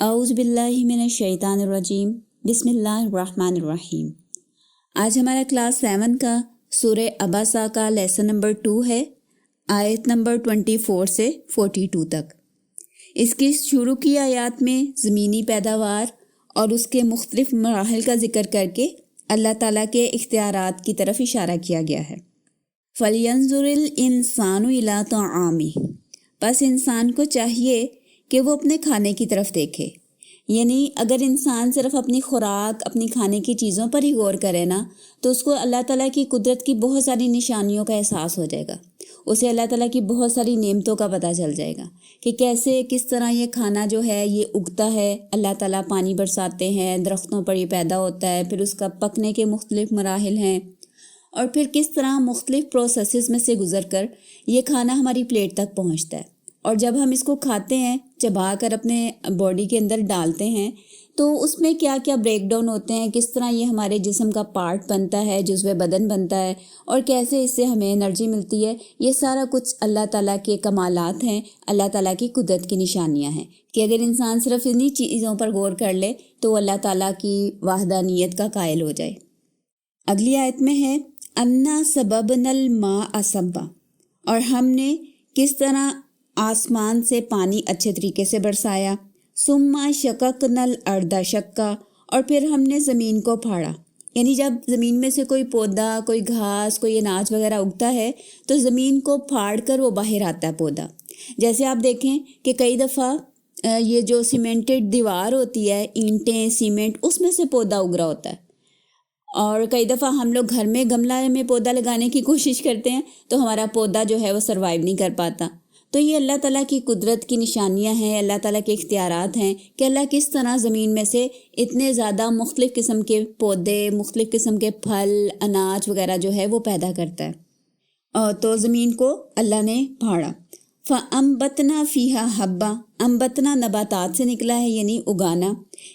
اعوذ باللہ من الشیطان الرجیم، بسم اللہ الرحمن الرحیم۔ آج ہمارا کلاس 7 کا سورہ عبسہ کا لیسن نمبر 2 ہے، آیت نمبر 24 سے 42 تک۔ اس کی شروع کی آیات میں زمینی پیداوار اور اس کے مختلف مراحل کا ذکر کر کے اللہ تعالیٰ کے اختیارات کی طرف اشارہ کیا گیا ہے۔ فَلْيَنظُرِ الْإِنسَانُ إِلَىٰ طَعَامِهِ، بس انسان کو چاہیے کہ وہ اپنے کھانے کی طرف دیکھے، یعنی اگر انسان صرف اپنی خوراک، اپنی کھانے کی چیزوں پر ہی غور کرے نا، تو اس کو اللہ تعالیٰ کی قدرت کی بہت ساری نشانیوں کا احساس ہو جائے گا، اسے اللہ تعالیٰ کی بہت ساری نعمتوں کا پتہ چل جائے گا کہ کیسے کس طرح یہ کھانا جو ہے یہ اگتا ہے، اللہ تعالیٰ پانی برساتے ہیں، درختوں پر یہ پیدا ہوتا ہے، پھر اس کا پکنے کے مختلف مراحل ہیں، اور پھر کس طرح مختلف پروسیسز میں سے گزر کر یہ کھانا ہماری پلیٹ تک پہنچتا ہے، اور جب ہم اس کو کھاتے ہیں، چبا کر اپنے باڈی کے اندر ڈالتے ہیں، تو اس میں کیا کیا بریک ڈاؤن ہوتے ہیں، کس طرح یہ ہمارے جسم کا پارٹ بنتا ہے، جزو بدن بنتا ہے، اور کیسے اس سے ہمیں انرجی ملتی ہے، یہ سارا کچھ اللہ تعالیٰ کے کمالات ہیں، اللہ تعالیٰ کی قدرت کی نشانیاں ہیں کہ اگر انسان صرف انہی چیزوں پر غور کر لے تو اللہ تعالیٰ کی وحدانیت کا قائل ہو جائے۔ اگلی آیت میں ہے اَنَّا سَبَبْنَا الْمَاءَ سَبًّا، اور ہم نے کس طرح آسمان سے پانی اچھے طریقے سے برسایا، ثُمَّ شَقَقْنَا الْأَرْضَ شَقًّا، اور پھر ہم نے زمین کو پھاڑا، یعنی جب زمین میں سے کوئی پودا، کوئی گھاس، کوئی اناج وغیرہ اگتا ہے تو زمین کو پھاڑ کر وہ باہر آتا ہے پودا۔ جیسے آپ دیکھیں کہ کئی دفعہ یہ جو سیمنٹڈ دیوار ہوتی ہے، اینٹیں، سیمنٹ، اس میں سے پودا اگ رہا ہوتا ہے، اور کئی دفعہ ہم لوگ گھر میں گملہ میں پودا لگانے کی کوشش کرتے ہیں تو ہمارا پودا جو ہے وہ سروائیو نہیں کر پاتا۔ تو یہ اللہ تعالیٰ کی قدرت کی نشانیاں ہیں، اللہ تعالیٰ کے اختیارات ہیں کہ اللہ کس طرح زمین میں سے اتنے زیادہ مختلف قسم کے پودے، مختلف قسم کے پھل، اناج وغیرہ جو ہے وہ پیدا کرتا ہے۔ تو زمین کو اللہ نے پھاڑا۔ فَأَنبَتْنَا فِيهَا حَبًّا، انبتنا نباتات سے نکلا ہے، یعنی اگانا،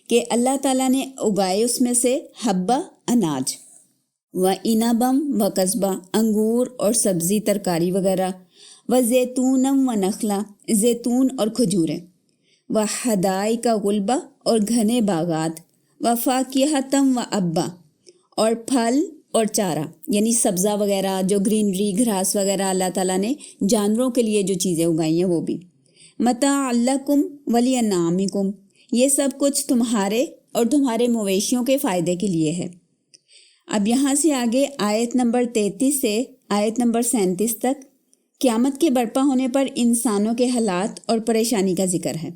کہ اللہ تعالیٰ نے اگائے اس میں سے حبہ، اناج، وَإِنَبًا وَقَضْبًا، انگور اور سبزی ترکاری وغیرہ، وَزَيْتُونًا وَنَخْلًا، زیتون اور کھجوریں، وَحَدَائِقَ غُلْبًا، اور گھنے باغات، وَفَاكِهَةً وَأَبًّا، اور پھل اور چارہ، یعنی سبزہ وغیرہ، جو گرینری، گھاس وغیرہ اللہ تعالیٰ نے جانوروں کے لیے جو چیزیں اگائی ہیں وہ بھی۔ مَتَاعًا لَكُمْ وَلِأَنْعَامِكُمْ، یہ سب کچھ تمہارے اور تمہارے مویشیوں کے فائدے کے لیے ہے۔ اب یہاں سے آگے آیت نمبر 33 سے آیت نمبر 37 تک قیامت کے برپا ہونے پر انسانوں کے حالات اور پریشانی کا ذکر ہے۔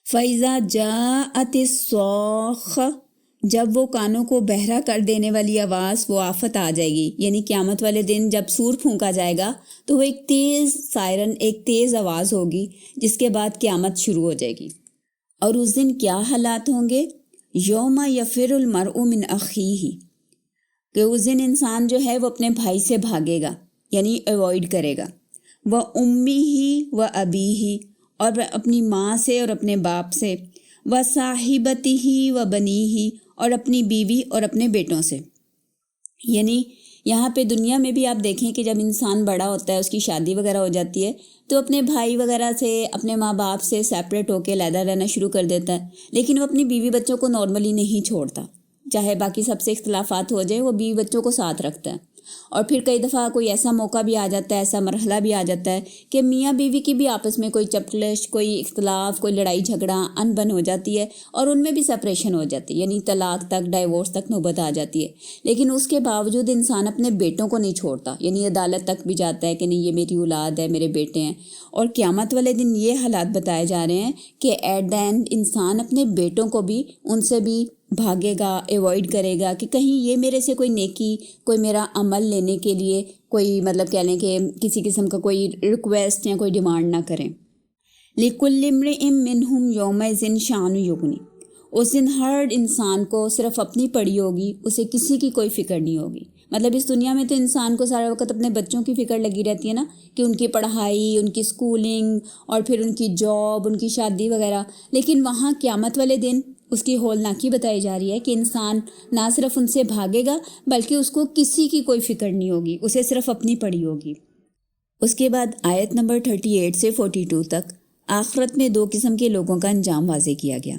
فَإِذَا جَاءَتِ الصَّاخَّةُ، جب وہ کانوں کو بہرا کر دینے والی آواز، وہ آفت آ جائے گی، یعنی قیامت والے دن جب سور پھونکا جائے گا تو وہ ایک تیز سائرن، ایک تیز آواز ہوگی، جس کے بعد قیامت شروع ہو جائے گی۔ اور اس دن کیا حالات ہوں گے؟ یوم یفر المرء من اخیہ، کہ اس دن انسان جو ہے وہ اپنے بھائی سے بھاگے گا، یعنی ایوائڈ کرے گا، وَأُمِّهِ وَأَبِيهِ، اور اپنی ماں سے اور اپنے باپ سے، وَصَاحِبَتِهِ وَبَنِيهِ، اور اپنی بیوی اور اپنے بیٹوں سے۔ یعنی یہاں پہ دنیا میں بھی آپ دیکھیں کہ جب انسان بڑا ہوتا ہے، اس کی شادی وغیرہ ہو جاتی ہے، تو اپنے بھائی وغیرہ سے، اپنے ماں باپ سے سیپریٹ ہو کے علیحدہ رہنا شروع کر دیتا ہے، لیکن وہ اپنی بیوی بچوں کو نارملی نہیں چھوڑتا، چاہے باقی سب سے اختلافات ہو جائے، وہ بیوی بچوں کو ساتھ رکھتا ہے۔ اور پھر کئی دفعہ کوئی ایسا موقع بھی آ جاتا ہے، ایسا مرحلہ بھی آ جاتا ہے کہ میاں بیوی کی بھی آپس میں کوئی چپلش، کوئی اختلاف، کوئی لڑائی جھگڑا، ان بن ہو جاتی ہے، اور ان میں بھی سپریشن ہو جاتی ہے، یعنی طلاق تک، ڈائیورس تک نوبت آ جاتی ہے۔ لیکن اس کے باوجود انسان اپنے بیٹوں کو نہیں چھوڑتا، یعنی عدالت تک بھی جاتا ہے کہ نہیں، یہ میری اولاد ہے، میرے بیٹے ہیں۔ اور قیامت والے دن یہ حالات بتائے جا رہے ہیں کہ ایٹ دا اینڈ انسان اپنے بیٹوں کو بھی، ان سے بھی بھاگے گا، ایوائڈ کرے گا کہ کہیں یہ میرے سے کوئی نیکی، کوئی میرا عمل لینے کے لیے کوئی مطلب کہہ لیں کہ کسی قسم کا کوئی ریکویسٹ یا کوئی ڈیمانڈ نہ کریں۔ لِكُلِّ امْرِئٍ مِّنْهُمْ يَوْمَئِذٍ شَأْنٌ يُغْنِي، اس دن ہر انسان کو صرف اپنی پڑی ہوگی، اسے کسی کی کوئی فکر نہیں ہوگی۔ مطلب اس دنیا میں تو انسان کو سارا وقت اپنے بچوں کی فکر لگی رہتی ہے نا، کہ ان کی پڑھائی، ان کی اسکولنگ، اور پھر ان کی جاب، ان کی شادی وغیرہ، لیکن وہاں قیامت والے دن اس کی ہولناکی بتائی جا رہی ہے کہ انسان نہ صرف ان سے بھاگے گا، بلکہ اس کو کسی کی کوئی فکر نہیں ہوگی، اسے صرف اپنی پڑی ہوگی۔ اس کے بعد آیت نمبر 38 سے 42 تک آخرت میں 2 قسم کے لوگوں کا انجام واضح کیا گیا۔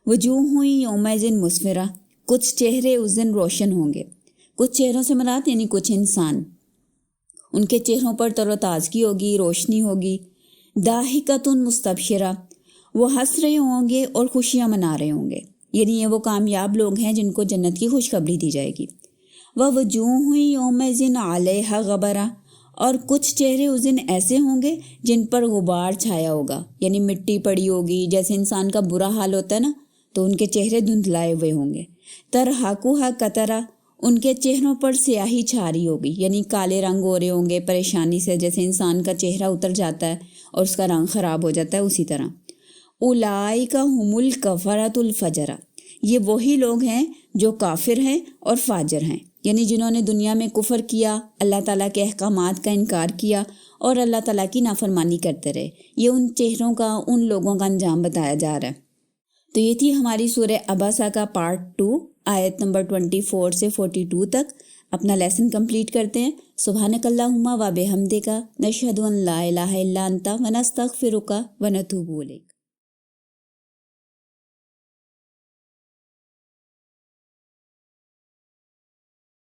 وجوہ یومئذ مسفرہ، کچھ چہرے اس دن روشن ہوں گے۔ کچھ چہروں سے مراد یعنی کچھ انسان، ان کے چہروں پر تر و تازگی ہوگی، روشنی ہوگی۔ ضاحکۃ مستبشرہ، وہ ہنس رہے ہوں گے اور خوشیاں منا رہے ہوں گے، یعنی یہ وہ کامیاب لوگ ہیں جن کو جنت کی خوشخبری دی جائے گی۔ ووجوہ یومئذ علیہا غبرہ، اور کچھ چہرے اس دن ایسے ہوں گے جن پر غبار چھایا ہوگا، یعنی مٹی پڑی ہوگی، جیسے انسان کا برا حال ہوتا ہے نا، تو ان کے چہرے دھندلائے ہوئے ہوں گے۔ ترہقھا قطرہ، ان کے چہروں پر سیاہی چھا رہی ہوگی، یعنی کالے رنگ ہو رہے ہوں گے پریشانی سے، جیسے انسان کا چہرہ اتر جاتا ہے اور اس کا رنگ خراب ہو جاتا ہے، اسی طرح۔ اولئک ھم الکفرۃ الفجرہ، یہ وہی لوگ ہیں جو کافر ہیں اور فاجر ہیں، یعنی جنہوں نے دنیا میں کفر کیا، اللہ تعالیٰ کے احکامات کا انکار کیا اور اللہ تعالیٰ کی نافرمانی کرتے رہے۔ یہ ان چہروں کا، ان لوگوں کا انجام بتایا جا رہا ہے۔ تو یہ تھی ہماری سورہ عبسہ کا پارٹ 2، آیت نمبر 24 سے 42 تک۔ اپنا لیسن کمپلیٹ کرتے ہیں۔ سبحانک اللہم و بحمدک، نشہد ان لا الہ الا انت ونستغفرک ونتوب الیک۔